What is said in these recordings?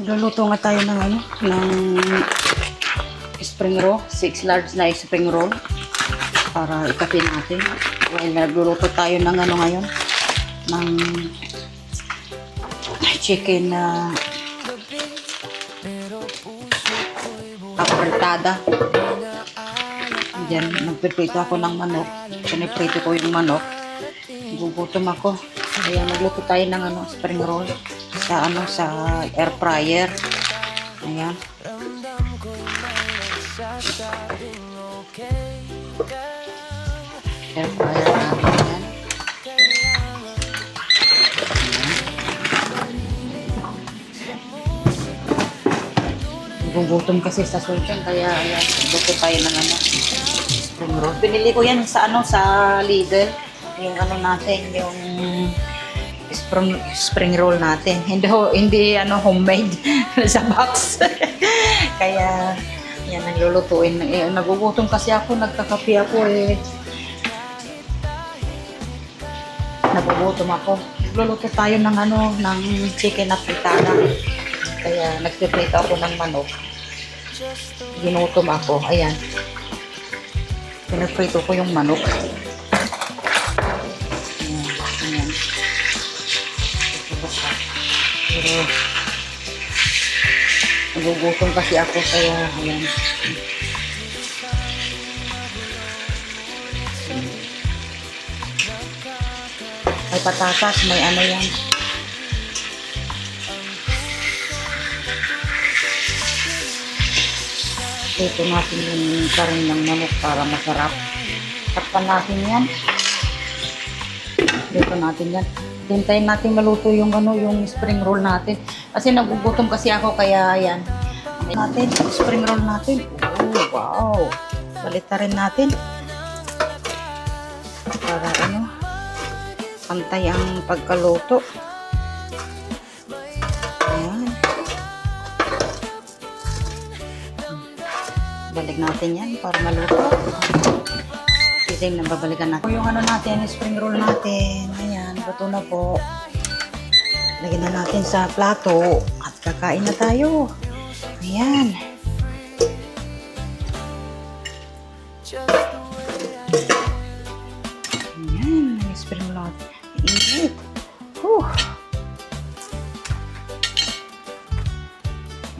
Magluluto nga tayo ng ng spring roll, 6 large na spring roll para ikapin natin. While nagluluto tayo ng ngayon, ng chicken na apretada. Diyan, nagpiprito ako ng manok. Piniprito ko yung manok. Gugutom ako. Kaya magluto tayo ng spring roll sa air fryer. Ayan. Air fryer natin yan. Gugutom kasi sa sultan, kaya ayan, luto tayo ng spring roll. Pinili ko yan sa sa Lidl. Yung natin, yung spring roll natin. Hindi homemade sa box. Kaya yan ang lulutuin. Nagugutom kasi ako, nagkakape ako Nagugutom ako. Luluto tayo ng ng chicken na fritada. Kaya nagpiprito ako ng manok. Ginutom ako. Ayan. Pinagprito ko yung manok. Ayan. Pero nagugutom kasi ako, kaya ayan. May patatas, may yan. Ito natin yung karin ng manok para masarap. Takpan natin yan. Dito natin yan. Hintayin natin maluto yung yung spring roll natin. Kasi nagugutom kasi ako, kaya ayan. Natin, spring roll natin. Oh, wow. Balitarin natin. Para pantay ang pagkaluto. Ayan. Balik natin yan para maluto. Kasi nababalikan natin. Yung natin, spring roll natin. Ayan, luto na po. Lagyan na natin sa plato at kakain na tayo. Ayan. Ayan, spring roll natin. Init.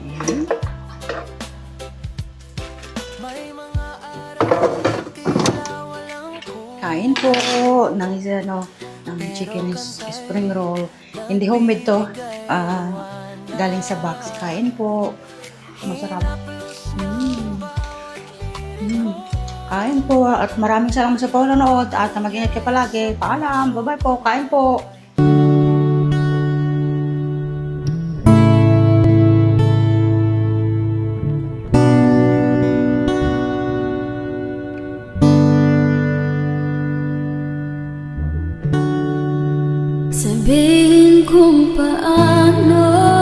Ayan. Kain po ng ng chicken spring roll. Hindi homemade to. Galing sa box. Kain po. Masarap. Kain po. At maraming salamat sa panonood. At mag-ingat kayo palagi. Paalam. Bye-bye po. Kain po. Sabihin kung paano